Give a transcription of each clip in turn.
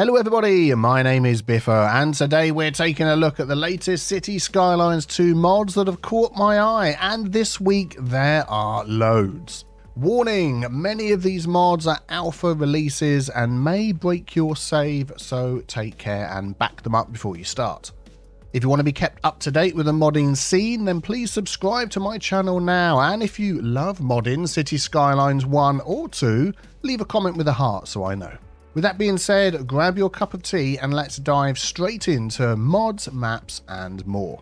Hello everybody, my name is Biffa and today we're taking a look at the latest Cities Skylines 2 mods that have caught my eye, and this week there are loads. Warning, many of these mods are alpha releases and may break your save, so take care and back them up before you start. If you want to be kept up to date with the modding scene, then please subscribe to my channel now, and if you love modding Cities Skylines 1 or 2, leave a comment with a heart so I know. With that being said, grab your cup of tea and let's dive straight into mods, maps and more.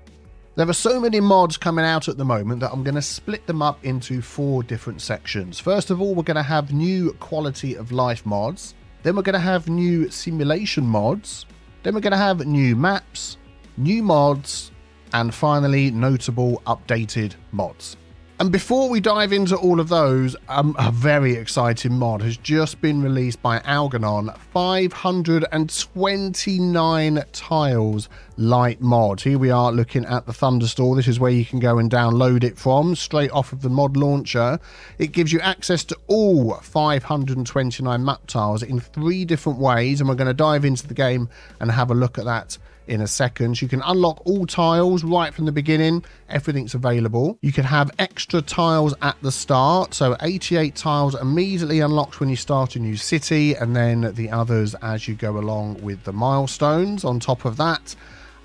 There are so many mods coming out at the moment that I'm going to split them up into 4 different sections. First of all, we're going to have new quality of life mods. Then we're going to have new simulation mods. Then we're going to have new maps, new mods, and finally notable updated mods. And before we dive into all of those, a very exciting mod has just been released by Algernon, 529 tiles light mod. Here we are looking at the Thunderstore. This is where you can go and download it from, straight off of the mod launcher. It gives you access to all 529 map tiles in 3 different ways, and we're going to dive into the game and have a look at that in a second. You can unlock all tiles right from the beginning. Everything's available. You can have extra tiles at the start, so 88 tiles immediately unlocked when you start a new city, and then the others as you go along with the milestones on top of that.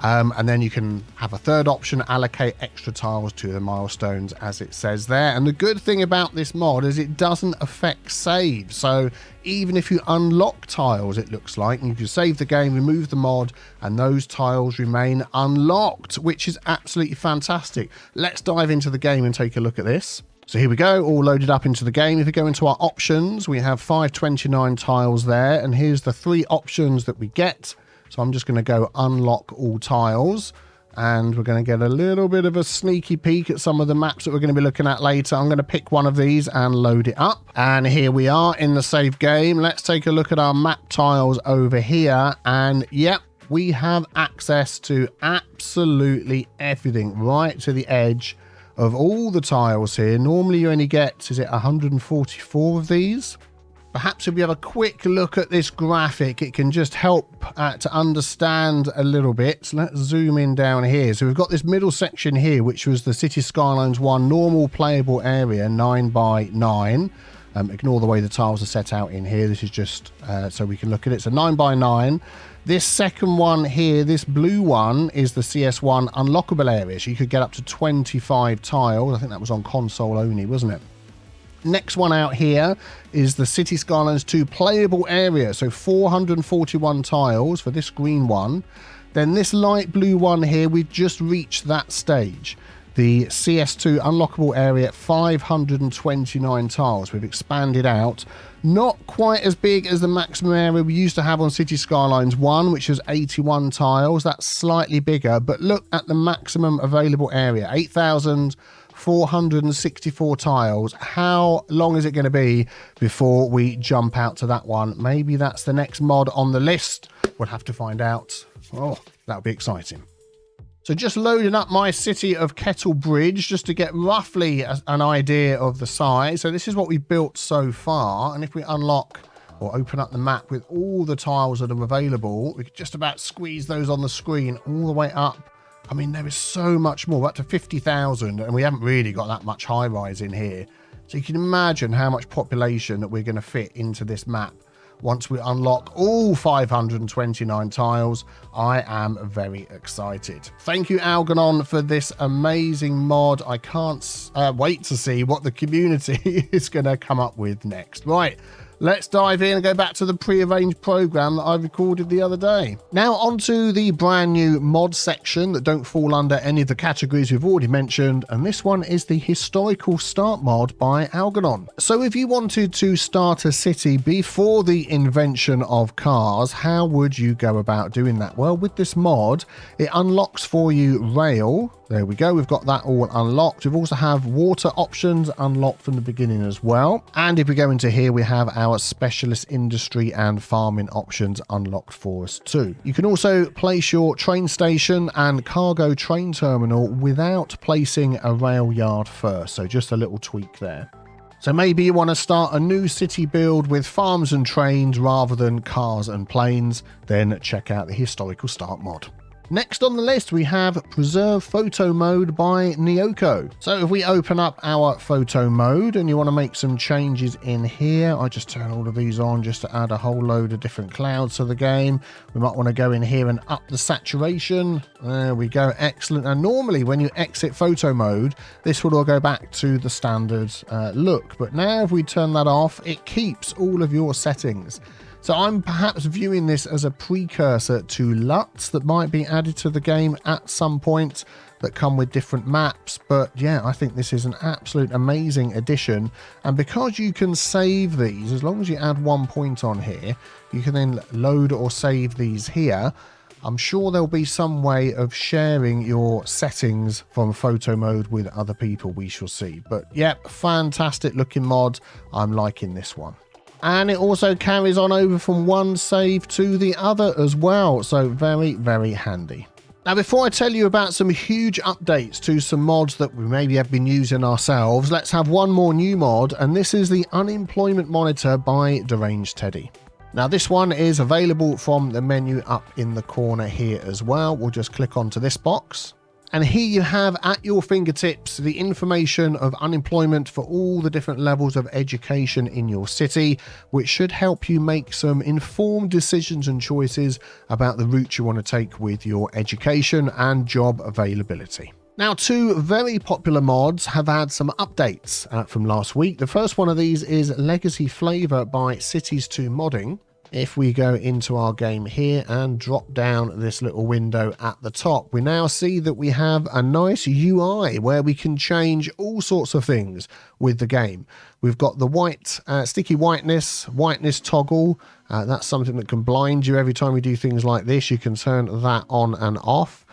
And then you can have a third option, allocate extra tiles to the milestones as it says there. And the good thing about this mod is it doesn't affect saves. So even if you unlock tiles, it looks like, and you can save the game, remove the mod, and those tiles remain unlocked, which is absolutely fantastic. Let's dive into the game and take a look at this. So here we go, all loaded up into the game. If we go into our options, we have 529 tiles there, and here's the 3 options that we get. So I'm just going to go unlock all tiles, and we're going to get a little bit of a sneaky peek at some of the maps that we're going to be looking at later. I'm going to pick one of these and load it up. And here we are in the save game. Let's take a look at our map tiles over here. And yep, we have access to absolutely everything right to the edge of all the tiles here. Normally you only get, is it 144 of these? Perhaps if we have a quick look at this graphic, it can just help to understand a little bit. So let's zoom in down here. So we've got this middle section here, which was the Cities Skylines 1 normal playable area, 9 by 9. Ignore the way the tiles are set out in here. This is just so we can look at it. So 9 by 9. This second one here, this blue one, is the CS1 unlockable area. So you could get up to 25 tiles. I think that was on console only, wasn't it? Next one out here is the Cities Skylines 2 playable area, so 441 tiles for this green one. Then this light blue one here, we've just reached that stage. The CS2 unlockable area, 529 tiles. We've expanded out. Not quite as big as the maximum area we used to have on Cities Skylines 1, which was 81 tiles. That's slightly bigger, but look at the maximum available area, 8,464 tiles. How long is it going to be before we jump out to that one? Maybe that's the next mod on the list. We'll have to find out. Oh, that'll be exciting. So just loading up my city of Kettle Bridge just to get roughly an idea of the size. So this is what we've built so far. And if we unlock or open up the map with all the tiles that are available, we could just about squeeze those on the screen all the way up. I mean, there is so much more, up to 50,000, and we haven't really got that much high rise in here. So you can imagine how much population that we're going to fit into this map. Once we unlock all 529 tiles, I am very excited. Thank you, Algernon, for this amazing mod. I can't wait to see what the community is going to come up with next. Right. Let's dive in and go back to the pre-arranged program that I recorded the other day. Now onto the brand new mod section that don't fall under any of the categories we've already mentioned, and this one is the historical start mod by Algernon. So if you wanted to start a city before the invention of cars, how would you go about doing that? Well, with this mod, it unlocks for you rail. There we go, we've got that all unlocked. We also have water options unlocked from the beginning as well. And if we go into here, we have our specialist industry and farming options unlocked for us too. You can also place your train station and cargo train terminal without placing a rail yard first. So just a little tweak there. So maybe you want to start a new city build with farms and trains rather than cars and planes, then check out the historical start mod. Next on the list, we have Preserve Photo Mode by Nyoko. So if we open up our photo mode and you want to make some changes in here, I just turn all of these on just to add a whole load of different clouds to the game. We might want to go in here and up the saturation. There we go, excellent. And normally when you exit photo mode, this will all go back to the standard look. But now if we turn that off, it keeps all of your settings. So I'm perhaps viewing this as a precursor to LUTs that might be added to the game at some point that come with different maps. But yeah, I think this is an absolute amazing addition. And because you can save these, as long as you add 1 point on here, you can then load or save these here. I'm sure there'll be some way of sharing your settings from photo mode with other people, we shall see. But yeah, fantastic looking mod. I'm liking this one. And it also carries on over from one save to the other as well. So very, very handy. Now, before I tell you about some huge updates to some mods that we maybe have been using ourselves, let's have one more new mod. And this is the Unemployment Monitor by Deranged Teddy. Now, this one is available from the menu up in the corner here as well. We'll just click onto this box. And here you have at your fingertips the information of unemployment for all the different levels of education in your city, which should help you make some informed decisions and choices about the route you want to take with your education and job availability. Now, two very popular mods have had some updates from last week. The first one of these is Legacy Flavor by Cities Modding. If we go into our game here and drop down this little window at the top, we now see that we have a nice UI where we can change all sorts of things with the game. We've got the white, sticky whiteness toggle. That's something that can blind you every time we do things like this. You can turn that on and off.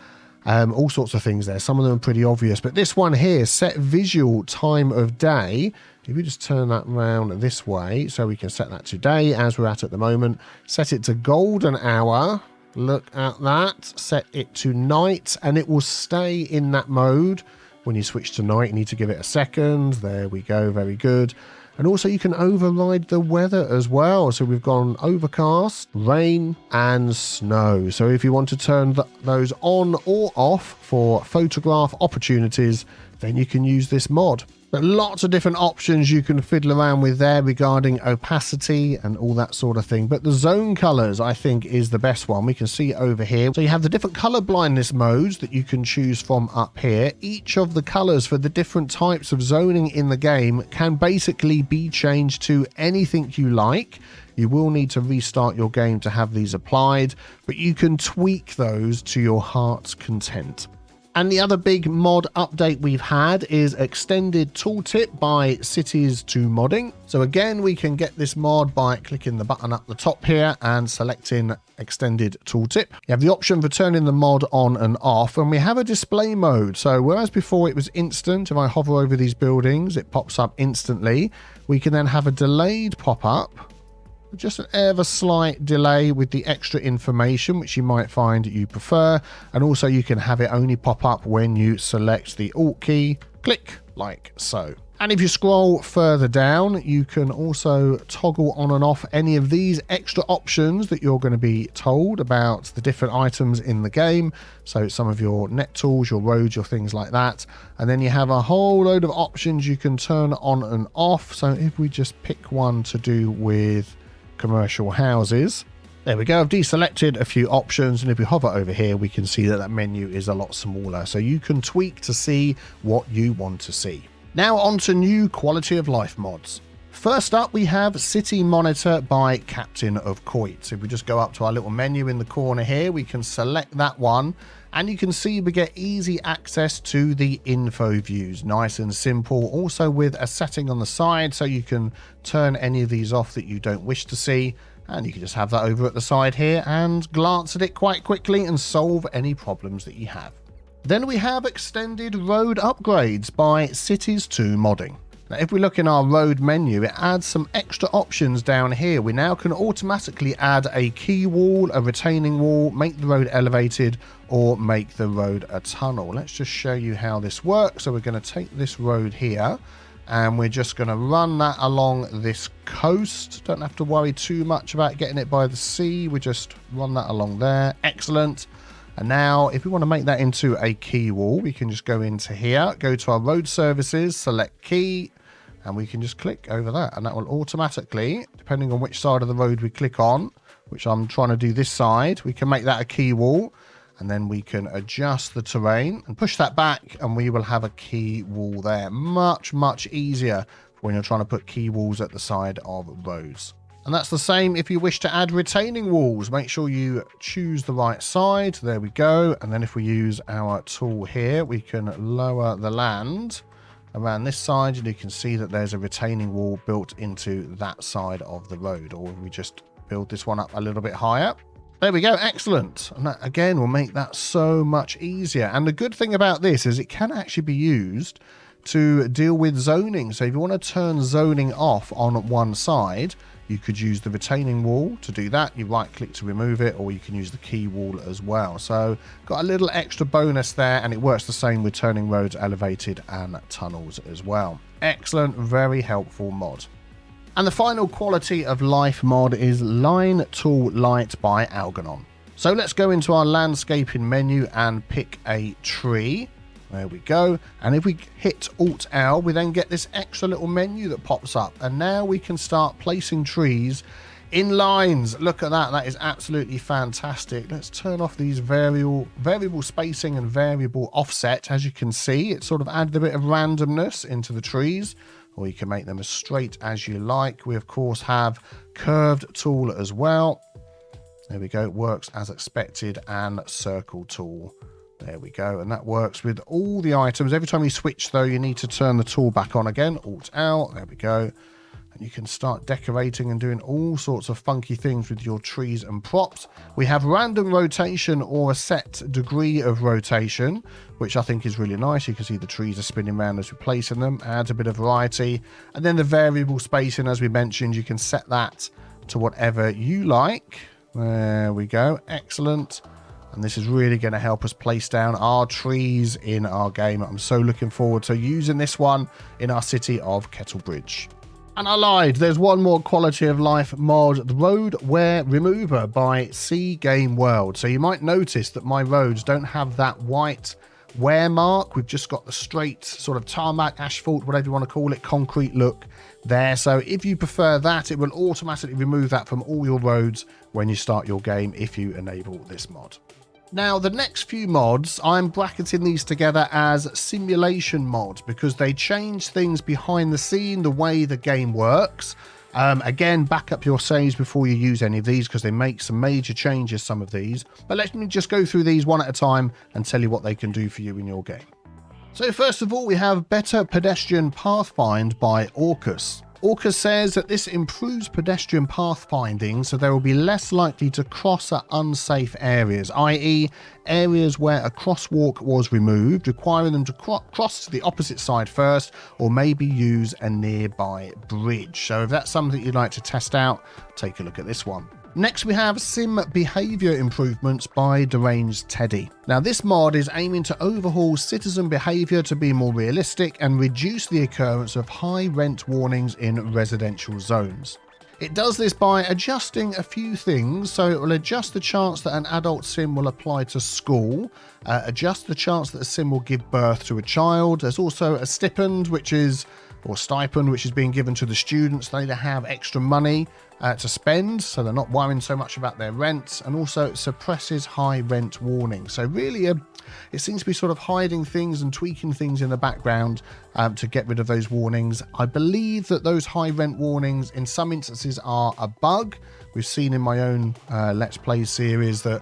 All sorts of things there. Some of them are pretty obvious, but this one here, set visual time of day. If we just turn that round this way, so we can set that to day as we're at the moment. Set it to golden hour. Look at that. Set it to night, and it will stay in that mode. When you switch to night, you need to give it a second. There we go. Very good. And also you can override the weather as well. So we've gone overcast, rain and snow. So if you want to turn those on or off for photograph opportunities, then you can use this mod. But lots of different options you can fiddle around with there regarding opacity and all that sort of thing. But the zone colors, I think, is the best one. We can see it over here. So you have the different color blindness modes that you can choose from up here. Each of the colors for the different types of zoning in the game can basically be changed to anything you like. You will need to restart your game to have these applied, but you can tweak those to your heart's content. And the other big mod update we've had is Extended Tooltip by Cities Modding. So again, we can get this mod by clicking the button up the top here and selecting Extended Tooltip. You have the option for turning the mod on and off, and we have a display mode. So whereas before it was instant, if I hover over these buildings, it pops up instantly. We can then have a delayed pop-up. Just an ever slight delay with the extra information, which you might find you prefer. And also you can have it only pop up when you select the Alt key, click like so. And if you scroll further down, you can also toggle on and off any of these extra options that you're going to be told about the different items in the game. So some of your net tools, your roads, your things like that. And then you have a whole load of options you can turn on and off. So if we just pick one to do with commercial houses. There we go. I've deselected a few options, and if we hover over here, we can see that that menu is a lot smaller. So you can tweak to see what you want to see. Now on to new quality of life mods. First up, we have City Monitor by Captain of Coit. So if we just go up to our little menu in the corner here, we can select that one. And you can see we get easy access to the info views, nice and simple. Also with a setting on the side so you can turn any of these off that you don't wish to see. And you can just have that over at the side here and glance at it quite quickly and solve any problems that you have. Then we have Extended Road Upgrades by Cities Modding. Now, if we look in our road menu, it adds some extra options down here. We now can automatically add a quay wall, a retaining wall, make the road elevated, or make the road a tunnel. Let's just show you how this works. So we're going to take this road here, and we're just going to run that along this coast. Don't have to worry too much about getting it by the sea. We just run that along there. Excellent. And now if we want to make that into a key wall, we can just go into here, go to our road services, select key, and we can just click over that, and that will automatically, depending on which side of the road we click on, which I'm trying to do this side, we can make that a key wall, and then we can adjust the terrain and push that back, and we will have a key wall there. Much, much easier when you're trying to put key walls at the side of roads. And that's the same if you wish to add retaining walls. Make sure you choose the right side. There we go. And then if we use our tool here, we can lower the land around this side, and you can see that there's a retaining wall built into that side of the road. Or we just build this one up a little bit higher. There we go. Excellent. And that, again, will make that so much easier. And the good thing about this is it can actually be used to deal with zoning. So if you want to turn zoning off on one side, you could use the retaining wall to do that. You right click to remove it, or you can use the key wall as well. So got a little extra bonus there, and it works the same with turning roads elevated and tunnels as well. Excellent, very helpful mod. And the final quality of life mod is Line Tool Light by Algernon. So let's go into our landscaping menu and pick a tree. There we go. And if we hit Alt L, we then get this extra little menu that pops up. And now we can start placing trees in lines. Look at that. That is absolutely fantastic. Let's turn off these variable spacing and variable offset. As you can see, it sort of added a bit of randomness into the trees, or you can make them as straight as you like. We, of course, have curved tool as well. There we go. It works as expected, and circle tool. There we go, and that works with all the items. Every time you switch, though, you need to turn the tool back on again. Alt out, there we go. And you can start decorating and doing all sorts of funky things with your trees and props. We have random rotation or a set degree of rotation, which I think is really nice. You can see the trees are spinning around as we're placing them. Adds a bit of variety. And then the variable spacing, as we mentioned, you can set that to whatever you like. There we go, excellent. And this is really going to help us place down our trees in our game. I'm so looking forward to using this one in our city of Kettlebridge. And I lied, there's one more quality of life mod, the Road Wear Remover by C Game World. So you might notice that my roads don't have that white wear mark. We've just got the straight sort of tarmac, asphalt, whatever you want to call it, concrete look there. So if you prefer that, it will automatically remove that from all your roads when you start your game if you enable this mod. Now, the next few mods, I'm bracketing these together as simulation mods because they change things behind the scene, the way the game works. Again, back up your saves before you use any of these because they make some major changes, some of these. But let me just go through these one at a time and tell you what they can do for you in your game. So first of all, we have Better Pedestrian Pathfind by Orcus. Orcus says that this improves pedestrian pathfinding so they will be less likely to cross at unsafe areas, i.e. areas where a crosswalk was removed, requiring them to cross to the opposite side first, or maybe use a nearby bridge. So if that's something you'd like to test out, take a look at this one. Next, we have Sim Behaviour Improvements by Deranged Teddy. Now, this mod is aiming to overhaul citizen behaviour to be more realistic and reduce the occurrence of high rent warnings in residential zones. It does this by adjusting a few things, so it will adjust the chance that an adult sim will apply to school, adjust the chance that a sim will give birth to a child. There's also a stipend, which is being given to the students. They have extra money to spend, so they're not worrying so much about their rent, and also suppresses high rent warnings. So really, it seems to be sort of hiding things and tweaking things in the background to get rid of those warnings. I believe that those high rent warnings in some instances are a bug. We've seen in my own Let's Play series that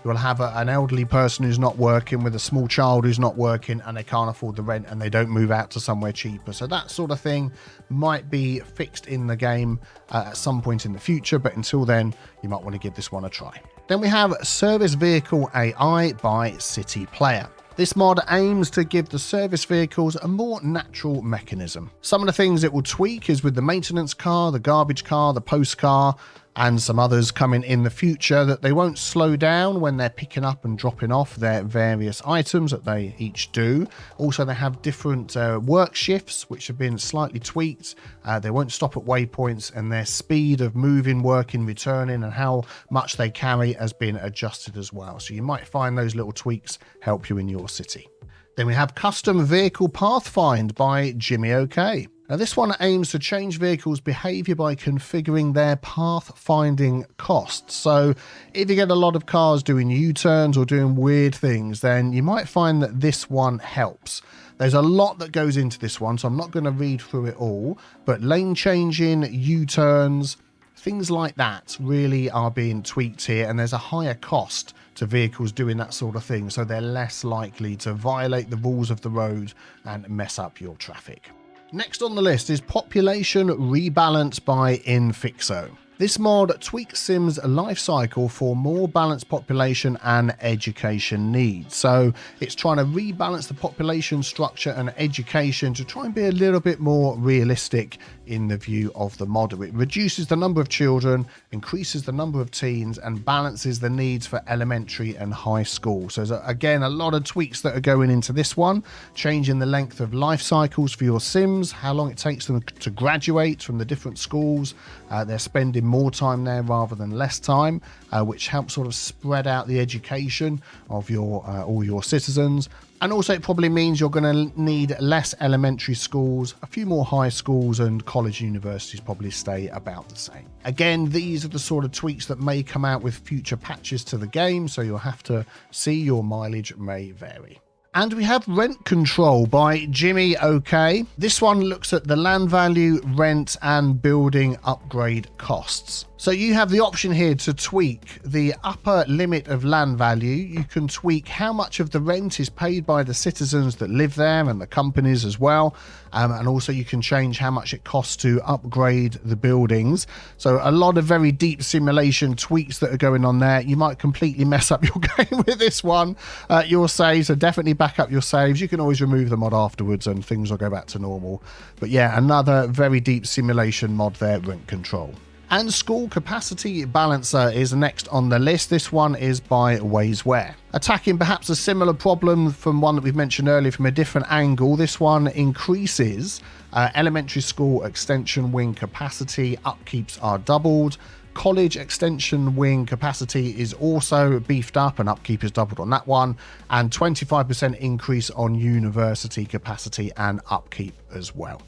you'll have an elderly person who's not working with a small child who's not working and they can't afford the rent and they don't move out to somewhere cheaper. So that sort of thing might be fixed in the game at some point in the future, but until then, you might want to give this one a try. Then we have Service Vehicle AI by City Player. This mod aims to give the service vehicles a more natural mechanism. Some of the things it will tweak is with the maintenance car, the garbage car, the post car. and some others coming in the future, that they won't slow down when they're picking up and dropping off their various items that they each do. Also, they have different work shifts which have been slightly tweaked. They won't stop at waypoints, and their speed of moving, working, returning, and how much they carry has been adjusted as well. So you might find those little tweaks help you in your city. Then we have Custom Vehicle Pathfind by Jimmy OK. Now this one aims to change vehicles' behavior by configuring their pathfinding costs. So if you get a lot of cars doing U-turns or doing weird things, then you might find that this one helps. There's a lot that goes into this one, so I'm not going to read through it all, but lane changing, U-turns, things like that really are being tweaked here, and there's a higher cost to vehicles doing that sort of thing, so they're less likely to violate the rules of the road and mess up your traffic. Next on the list is Population Rebalance by Infixo. This mod tweaks Sims' life cycle for more balanced population and education needs. So it's trying to rebalance the population structure and education to try and be a little bit more realistic in the view of the mod. It reduces the number of children, increases the number of teens, and balances the needs for elementary and high school. So there's, again, a lot of tweaks that are going into this one, changing the length of life cycles for your Sims, how long it takes them to graduate from the different schools. They're spending more time there rather than less time, which helps sort of spread out the education of your all your citizens. And also it probably means you're going to need less elementary schools, a few more high schools, and college universities probably stay about the same. Again, these are the sort of tweaks that may come out with future patches to the game, so you'll have to see. Your mileage may vary. And we have Rent Control by Jimmy OK. This one looks at the land value, rent, and building upgrade costs. So you have the option here to tweak the upper limit of land value. You can tweak how much of the rent is paid by the citizens that live there and the companies as well. And also you can change how much it costs to upgrade the buildings. So a lot of very deep simulation tweaks that are going on there. You might completely mess up your game with this one. Your saves, so definitely back up your saves. You can always remove the mod afterwards and things will go back to normal. But yeah, another very deep simulation mod there, Rent Control. And School Capacity Balancer is next on the list. This one is by Waysware. Attacking perhaps a similar problem from one that we've mentioned earlier from a different angle, this one increases elementary school extension wing capacity. Upkeeps are doubled. College extension wing capacity is also beefed up and upkeep is doubled on that one. And 25% increase on university capacity and upkeep as well.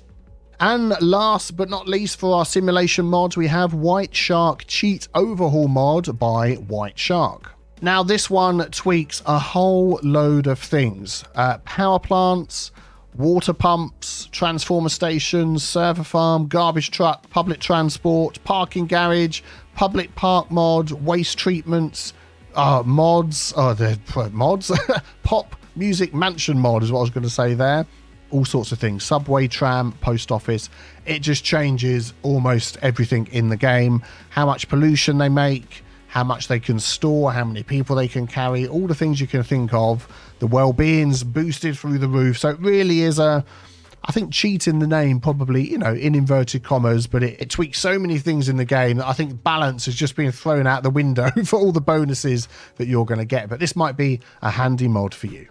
And last but not least for our simulation mods, we have White Shark Cheat Overhaul mod by White Shark. Now this one tweaks a whole load of things. Power plants, water pumps, transformer stations, server farm, garbage truck, public transport, parking garage, public park mod, waste treatments, mods, pop music mansion mod is what I was going to say there. All sorts of things, subway, tram, post office. It just changes almost everything in the game. How much pollution they make, how much they can store, how many people they can carry, all the things you can think of. The well-being's boosted through the roof. So it really is I think cheat in the name, probably, in inverted commas, but it tweaks so many things in the game that I think balance has just been thrown out the window for all the bonuses that you're going to get. But this might be a handy mod for you.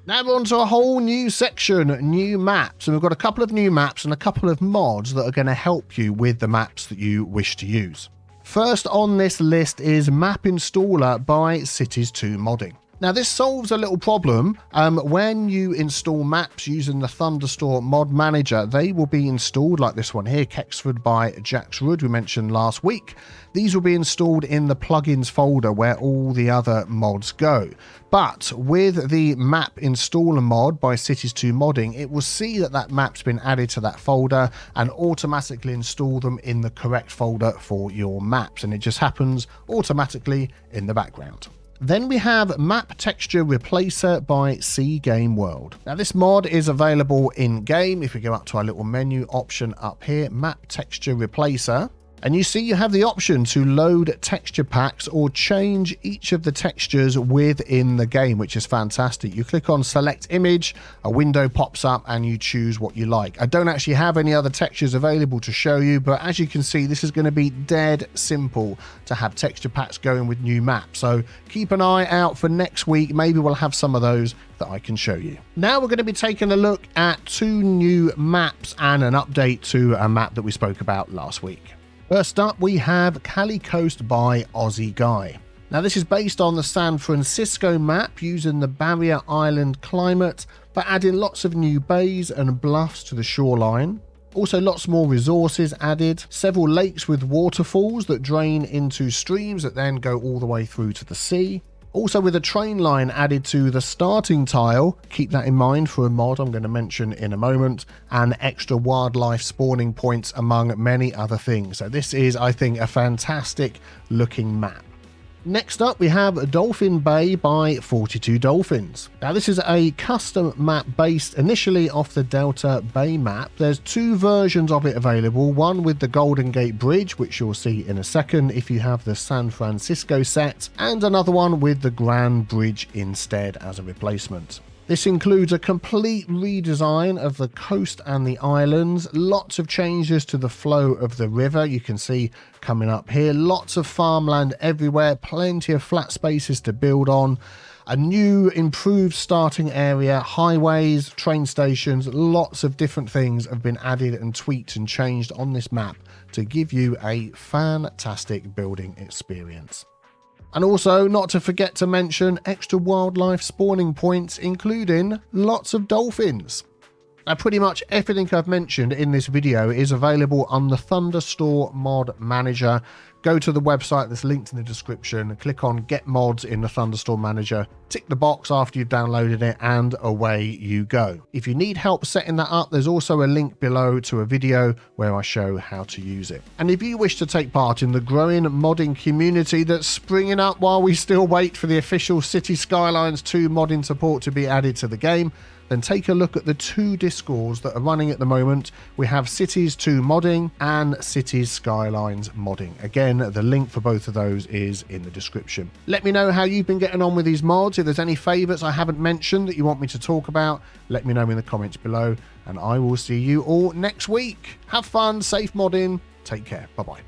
Now we're on to a whole new section, new maps, and we've got a couple of new maps and a couple of mods that are going to help you with the maps that you wish to use. First on this list is Map Installer by Cities Modding. Now this solves a little problem. When you install maps using the Thunderstore mod manager, they will be installed like this one here, Kexford by Jackswood, we mentioned last week. These will be installed in the plugins folder where all the other mods go. But with the map installer mod by Cities Modding, it will see that map's been added to that folder and automatically install them in the correct folder for your maps. And it just happens automatically in the background. Then we have Map Texture Replacer by C Game World. Now this mod is available in game. If we go up to our little menu option up here, Map Texture Replacer, And you see you have the option to load texture packs or change each of the textures within the game, which is fantastic. You click on select image, a window pops up and you choose what you like. I don't actually have any other textures available to show you, but as you can see, this is going to be dead simple to have texture packs going with new maps. So keep an eye out for next week. Maybe we'll have some of those that I can show you. Now we're going to be taking a look at 2 new maps and an update to a map that we spoke about last week. First up, we have Cali Coast by Aussie Guy. Now this is based on the San Francisco map using the Barrier Island climate, but adding lots of new bays and bluffs to the shoreline. Also lots more resources added, several lakes with waterfalls that drain into streams that then go all the way through to the sea. Also with a train line added to the starting tile, keep that in mind for a mod I'm going to mention in a moment, and extra wildlife spawning points among many other things. So this is, I think, a fantastic looking map. Next up, we have Dolphin Bay by 42 Dolphins. Now this is a custom map based initially off the Delta Bay map. There's 2 versions of it available, one with the Golden Gate Bridge, which you'll see in a second if you have the San Francisco set, and another one with the Grand Bridge instead as a replacement. This includes a complete redesign of the coast and the islands, lots of changes to the flow of the river, you can see coming up here, lots of farmland everywhere, plenty of flat spaces to build on, a new improved starting area, highways, train stations, lots of different things have been added and tweaked and changed on this map to give you a fantastic building experience. And also, not to forget to mention, extra wildlife spawning points, including lots of dolphins. Now, pretty much everything I've mentioned in this video is available on the Thunderstore mod manager. Go to the website that's linked in the description, click on Get Mods in the Thunderstore manager, tick the box after you've downloaded it, and away you go. If you need help setting that up, there's also a link below to a video where I show how to use it. And if you wish to take part in the growing modding community that's springing up while we still wait for the official Cities Skylines 2 modding support to be added to the game, then take a look at the 2 Discords that are running at the moment. We have Cities 2 modding and Cities Skylines modding. Again, the link for both of those is in the description. Let me know how you've been getting on with these mods. If there's any favourites I haven't mentioned that you want me to talk about, let me know in the comments below, and I will see you all next week. Have fun, safe modding, take care, bye-bye.